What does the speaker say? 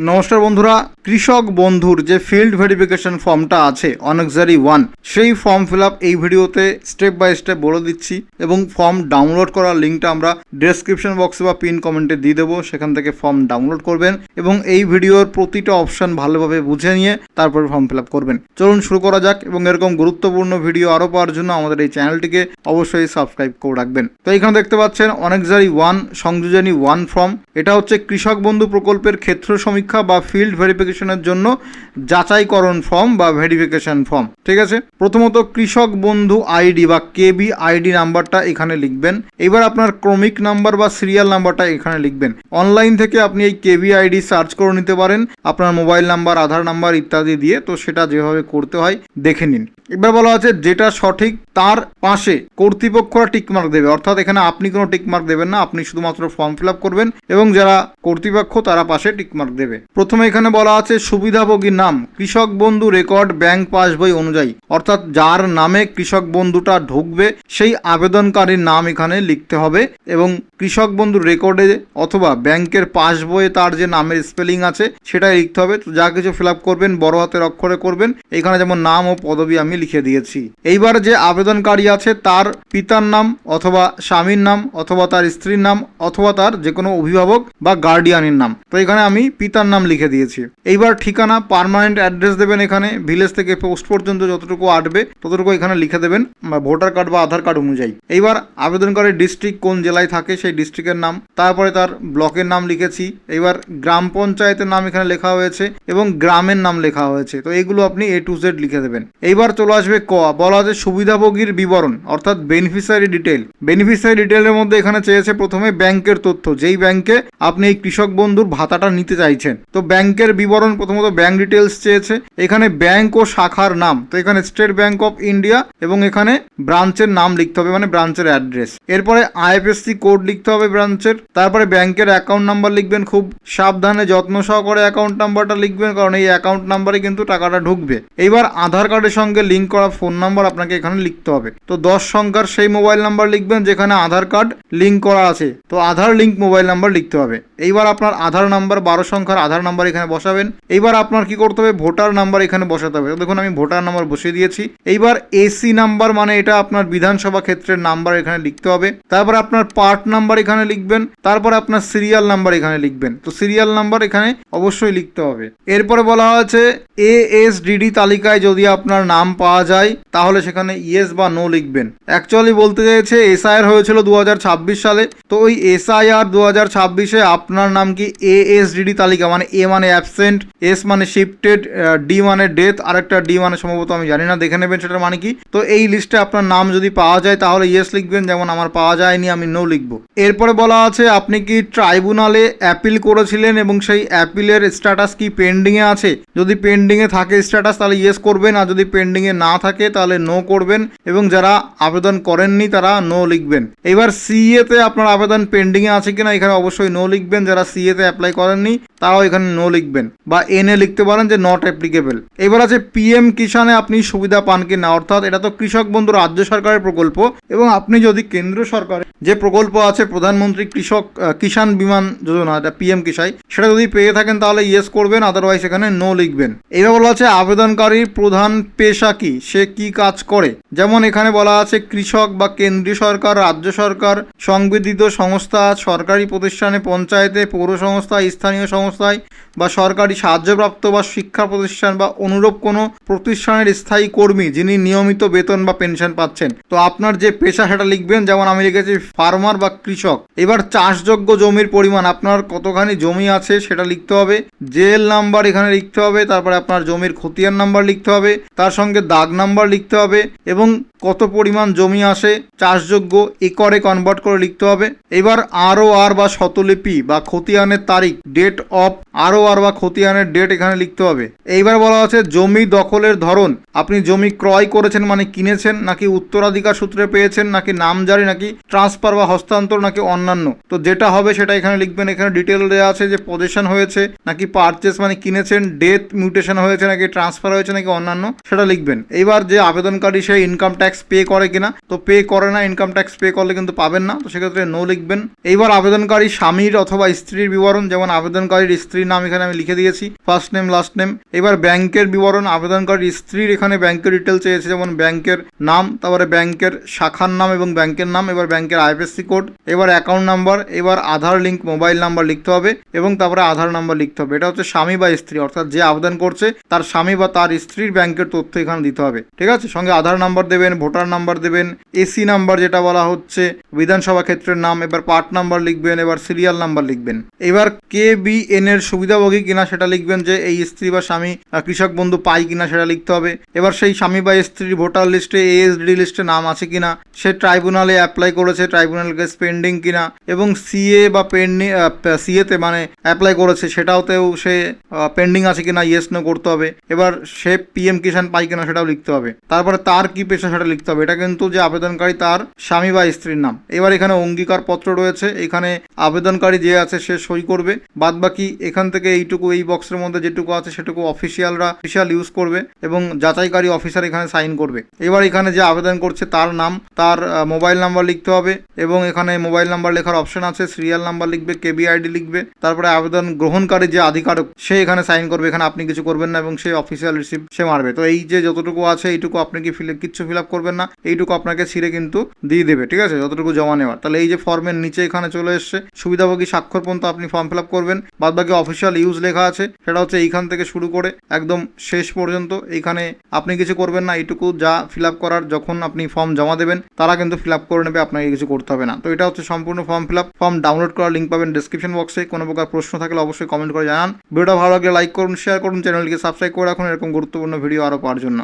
নমস্কার বন্ধুরা, কৃষক বন্ধুর যে ফিল্ড ভেরিফিকেশন ফর্মটা আছে অনেক্সারি 1 সেই ফর্ম ফিল আপ এই ভিডিওতে স্টেপ বাই স্টেপ বলে দিচ্ছি এবং ফর্ম ডাউনলোড করার লিঙ্কটা আমরা ডেসক্রিপশন বক্সে বা পিন কমেন্টে দিয়ে দেবো। সেখান থেকে ফর্ম ডাউনলোড করবেন এবং এই ভিডিওর প্রতিটা অপশন ভালোভাবে বুঝে নিয়ে তারপর ফর্ম ফিল আপ করবেন। চলুন শুরু করা যাক এবং এরকম গুরুত্বপূর্ণ ভিডিও আরও পাওয়ার জন্য আমাদের এই চ্যানেলটিকে অবশ্যই সাবস্ক্রাইব করে রাখবেন। তো এখানে দেখতে পাচ্ছেন অনেক্সারি 1 সংযোজনী 1 ফর্ম। এটা হচ্ছে কৃষক বন্ধু প্রকল্পের ক্ষেত্র সমীক্ষা বা ফিল্ড ভেরিফিকেশনের জন্য যাচাইকরণ ফর্ম বা ভেরিফিকেশন ফর্ম। ঠিক আছে, প্রথমত কৃষক বন্ধু আইডি বা কেবি আইডি নাম্বারটা এখানে লিখবেন। এবার আপনার ক্রমিক নাম্বার বা সিরিয়াল নাম্বারটা এখানে লিখবেন। অনলাইন থেকে আপনি এই কেবি আইডি সার্চ করে নিতে পারেন আপনার মোবাইল নাম্বার, আধার নাম্বার ইত্যাদি দিয়ে। তো সেটা যেভাবে করতে হয় দেখে নিন। এবার বলা আছে যেটা সঠিক তার পাশে কর্তৃপক্ষরা টিকমার্ক দেবে, অর্থাৎ এখানে আপনি কোনো টিকমার্ক দেবেন না, আপনি শুধুমাত্র ফর্ম ফিল আপ করবেন এবং যারা কর্তৃপক্ষ তারা পাশে টিকমার্ক দেবে। প্রথমে এখানে বলা আছে সুবিধাভোগীর নাম কৃষক বন্ধু রেকর্ড ব্যাংক পাসবই অনুযায়ী, অর্থাৎ যার নামে কৃষক বন্ধুটা ঢুকবে সেই আবেদনকারীর নাম এখানে লিখতে হবে এবং কৃষক বন্ধুর রেকর্ডে অথবা ব্যাংকের পাসবইয়ে তার যে নামের স্পেলিং আছে সেটাই লিখতে হবে। তো যা কিছু ফিল আপ করবেন বড় হাতের অক্ষরে করবেন। এখানে যেমন নাম ও পদবি আমি লিখে দিয়েছি। এইবার যে আবেদনকারী আছে তার পিতার নাম অথবা স্বামীর নাম অথবা তার স্ত্রীর নাম অথবা তার যে কোনো অভিভাবক বা গার্ডিয়ানের নাম। তো এখানে আমি পিতার নাম লিখে দিয়েছি। এইবার ঠিকানা পার্মানেন্ট অ্যাড্রেস দেবেন। এখানে ভিলেজ থেকে পোস্ট পর্যন্ত যতটুকু আসবে ততটুকু এখানে লিখে দেবেন ভোটার কার্ড বা আধার কার্ড অনুযায়ী। এইবার আবেদনকারীর ডিস্ট্রিক্ট কোন জেলায় থাকে সেই ডিস্ট্রিক্টের নাম, তারপরে তার ব্লকের নাম লিখেছি। এইবার গ্রাম পঞ্চায়েতের নাম এখানে লেখা হয়েছে এবং গ্রামের নাম লেখা হয়েছে। তো এইগুলো আপনি A to Z লিখে দেবেন। এইবার চলে আসবে ক, বলা আছে সুবিধাভোগীর বিবরণ অর্থাৎ বেনিফিশিয়ারি ডিটেল। বেনিফিশিয়ারি ডিটেলের মধ্যে এখানে চেয়েছে প্রথমে ব্যাংকের তথ্য, যেই ব্যাংকে আপনি এই কৃষক বন্ধুর ভাতাটা নিতে চাইছেন। তো ব্যাংকের বিবরণ প্রথমত ব্যাংক ডিটেলস চেয়েছে। এখানে ব্যাংক ও শাখার নাম, তো এখানে স্টেট ব্যাংক অফ ইন্ডিয়া এবং এখানে ব্রাঞ্চের নাম লিখতে হবে, মানে ব্রাঞ্চের অ্যাড্রেস। এরপরে IFSC কোড লিখতে হবে ব্রাঞ্চের। তারপরে ব্যাংকের অ্যাকাউন্ট নাম্বার লিখবেন, খুব সাবধানে যত্ন সহকারে অ্যাকাউন্ট নাম্বারটা লিখবেন, কারণ এই অ্যাকাউন্ট নাম্বারে কিন্তু টাকাটা ঢুকবে। এইবার আধার কার্ডের সঙ্গে লিঙ্ক করা ফোন নাম্বার আপনাকে এখানে লিখতে হবে। তো 10 সংখ্যার সেই মোবাইল নাম্বার লিখবেন যেখানে আধার কার্ড লিঙ্ক করা আছে, তো আধার লিঙ্ক মোবাইল নাম্বার লিখতে হবে। এইবার আপনার আধার নাম্বার 12 সংখ্যার আধার নাম্বার এখানে বসাবেন। এইবার আপনার কি করতে হবে, ভোটার নাম্বার এখানে বসাতে হবে। দেখুন আমি ভোটার নাম্বার বসিয়ে দিয়েছি। এইবার AC নাম্বার, মানে এটা আপনার বিধানসভা ক্ষেত্রের নাম্বার এখানে লিখতে হবে। তারপর আপনার পার্ট নাম্বার এখানে লিখবেন। তারপরে আপনার সিরিয়াল নাম্বার এখানে লিখবেন। তো সিরিয়াল নাম্বার এখানে অবশ্যই লিখতে হবে। এরপরে বলা হয়েছে ASDD তালিকায় যদি আপনার নাম পাওয়া যায় তাহলে সেখানে ইয়েস বা নো লিখবেন। অ্যাকচুয়ালি বলতে চাইছে SIR হয়েছিল 2026 সালে। তো ওই SIR 2026-এ আপনার নাম কি ASDD তালিকা, মানে A মানে অ্যাবসেন্ট, S মানে শিফটেড, D মানে ডেথ, আরেকটা D মানে সম্ভবত আমি জানি না, দেখে নেবেন সেটার মানে কি। তো এই লিস্টে আপনার নাম যদি পাওয়া যায় তাহলে ইয়েস লিখবেন, যেমন আমার পাওয়া যায়নি আমি নো লিখবো। এরপরে বলা আছে আপনি কি ট্রাইব্যুনালে অ্যাপিল করেছিলেন এবং সেই অ্যাপিলের স্ট্যাটাস কি পেন্ডিংয়ে আছে। যদি পেন্ডিংয়ে থাকে স্ট্যাটাস তাহলে ইয়েস করবেন, আর যদি পেন্ডিংয়ে না থাকে তাহলে নো করবেন এবং যারা আবেদন করেননি তারা নো লিখবেন। এবার CA তে আপনার আবেদন পেন্ডিংয়ে আছে কিনা এখানে অবশ্যই নো লিখবেন। যারা CA তে অ্যাপ্লাই করেননি তারাও এখানে নো লিখবেন বা NA লিখতে পারেন যে নট অ্যাপ্লিকেবল। এবার আছে PM কিষানে আপনি সুবিধা পান কিনা, অর্থাৎ এটা তো কৃষক বন্ধু রাজ্য সরকারের প্রকল্প এবং আপনি যদি কেন্দ্র সরকারের যে প্রকল্প আছে প্রধানমন্ত্রী কৃষক কিষাণ বিমান যোজনা, এটা PM কিষাই, সেটা যদি পেয়ে থাকেন তাহলে ইয়েস করবেন, আদারওয়াইজ এখানে নো লিখবেন। এবার বলা আছে আবেদনকারীর প্রধান পেশা কি, সে কি কাজ করে। যেমন এখানে বলা আছে কৃষক বা কেন্দ্রীয় সরকার, রাজ্য সরকার, সংবিধিত সংস্থা, সরকারি প্রতিষ্ঠানে, পঞ্চায়েতে, পৌর সংস্থা, স্থানীয় সংস্থায় বা সরকারি সাহায্যপ্রাপ্ত বা শিক্ষা প্রতিষ্ঠান বা অনুরূপ কোনো প্রতিষ্ঠানের স্থায়ী কর্মী যিনি নিয়মিত বেতন বা পেনশন পাচ্ছেন। তো আপনার যে পেশা সেটা লিখবেন, যেমন আমি লিখেছি ফার্মার বা কৃষক। এবার চাষযোগ্য জমির পরিমাণ, আপনার কতখানি জমি আছে সেটা লিখতে হবে। জেল নাম্বার এখানে লিখতে হবে। তারপরে আপনার জমির খতিয়ান নাম্বার লিখতে হবে, তার সঙ্গে দাগ নাম্বার লিখতে হবে এবং কত পরিমাণ জমি আসে চাষযোগ্য একরে কনভার্ট করে লিখতে হবে। এবার ROR বা শতলিপি বা খতিয়ানের তারিখ, ডেট অফ ROR বা খতিয়ানের ডেট এখানে লিখতে হবে। এইবার বলা আছে জমি দখলের ধরন, আপনি জমি ক্রয় করেছেন মানে কিনেছেন, নাকি উত্তরাধিকার সূত্রে পেয়েছেন, নাকি নামজারি, নাকি ট্রান্সফার বা হস্তান্তর, নাকি অন্যান্য। তো যেটা হবে সেটা এখানে লিখবেন। এখানে ডিটেল দেওয়া আছে যে পজেশন হয়েছে নাকি পারচেস মানে কিনেছেন, ডেথ মিউটেশন হয়েছে নাকি ট্রান্সফার হয়েছে নাকি অন্যান্য, সেটা লিখবেন। এইবার যে আবেদনকারী সে ইনকাম ট্যাক্স পে করে কিনা, তো পে করে না, ইনকাম ট্যাক্স পে করলে কিন্তু পাবেন না, তো সেক্ষেত্রে নো লিখবেন। এইবার আবেদনকারী স্বামীর অথবা স্ত্রীর বিবরণ, যেমন আবেদনকারীর স্ত্রীর নাম এখানে আমি লিখে দিয়েছি, ফার্স্ট নেম লাস্ট নেম। এবার ব্যাংকের বিবরণ, আবেদনকারীর স্ত্রীর এখানে ব্যাংকের ডিটেল চেয়েছে, যেমন ব্যাংকের নাম, তারপরে ব্যাংকের শাখার নাম এবং ব্যাংকের নাম, এবার ব্যাংকের আইএফএসসি কোড, এবার অ্যাকাউন্ট নাম্বার, এবার আধার লিঙ্ক মোবাইল নাম্বার লিখতে হবে এবং তারপরে আধার নাম্বার লিখতে হবে। এটা হচ্ছে স্বামী বা স্ত্রী, অর্থাৎ যে আবেদন করছে তার স্বামী বা তার স্ত্রীর ব্যাংকের তথ্য এখানে দিতে হবে, ঠিক আছে। সঙ্গে আধার নাম্বার দেবেন, ভোটার নাম্বার দেবেন, এসি নাম্বার যেটা বলা হচ্ছে, বিধানসভা ক্ষেত্রের নাম, এবার পার্ট নাম্বার লিখবেন, এবার সিরিয়াল নাম্বার লিখবেন। এবার KBN এর সুবিধাভোগী কিনা সেটা লিখবেন, যে এই স্ত্রী বা স্বামী কৃষক বন্ধু পায় কিনা সেটা লিখতে হবে। এবার সেই স্বামী বা স্ত্রীর ভোটার লিস্টে ASD লিস্টে নাম আছে কিনা, সে ট্রাইব্যুনালে অ্যাপ্লাই করেছে, ট্রাইব্যুনাল কেস পেন্ডিং কিনা, এবং CA বা CA-তে মানে অ্যাপ্লাই করেছে সেটাওতেও সে পেন্ডিং আছে কিনা ইয়েস নো করতে হবে। এবার সে PM কিষাণ পায় কিনা সেটাও লিখতে হবে। তারপরে তার কি পেশা সেটা লিখতে হবে। এটা কিন্তু যে আবেদনকারী তার স্বামী বা স্ত্রীর নাম। এবার এখানে অঙ্গীকার পত্র রয়েছে, এখানে আবেদনকারী যে আছে সে সই করবে, বাদ বাকি এখান থেকে এইটুকু, এই বক্সের মধ্যে যেটুকু আছে সেটুকু অফিসিয়াল ইউজ করবে এবং যাচাইকারী অফিসার এখানে সাইন করবে। এবার এখানে যে আবেদন করছে তার নাম, তার মোবাইল নাম্বার লিখতে হবে এবং এখানে মোবাইল নাম্বার লেখার অপশন আছে, সিরিয়াল নাম্বার লিখবে, KBID লিখবে, তারপরে আবেদন গ্রহণকারী যে আধিকারিক সে এখানে সাইন করবে, এখানে আপনি কিছু করবেন না এবং সে অফিসিয়াল রিসিপ্ট সে মারবে। তো এই যে যতটুকু আছে এইটুকু আপনি কিচ্ছু ফিল আপ করবেন না, এইটুকু আপনাকে ছিঁড়ে কিন্তু দিয়ে দেবে, ঠিক আছে, যতটুকু জমা নেওয়ার। তাহলে এই যে ফর্মের নিচে এখানে চলে এসছে সুবিধাভোগী স্বাক্ষর পর্যন্ত আপনি ফর্ম ফিল আপ করবেন, বাদ বাকি অফিসিয়াল ইউজ লেখা আছে, সেটা হচ্ছে এইখান থেকে শুরু করে একদম শেষ পর্যন্ত। এইখানে আপনি কিছু করবেন না, এইটুকু যা ফিল আপ করার যখন আপনি ফর্ম জমা দেবেন তারা কিন্তু ফিল আপ করে নেবে, আপনাকে কিছু করতে হবে না। তো এটা হচ্ছে সম্পূর্ণ form fill up. Form download করার লিঙ্ক পাবেন ডেসক্রিপশন বক্সে। কোনো প্রকার প্রশ্ন থাকলে অবশ্যই কমেন্ট করে জানান। ভিডিওটা ভালো লাগলে লাইক করুন, শেয়ার করুন, চ্যানেলটিকে সাবস্ক্রাইব করে রাখুন এরকম গুরুত্বপূর্ণ ভিডিও আরও পাওয়ার জন্য।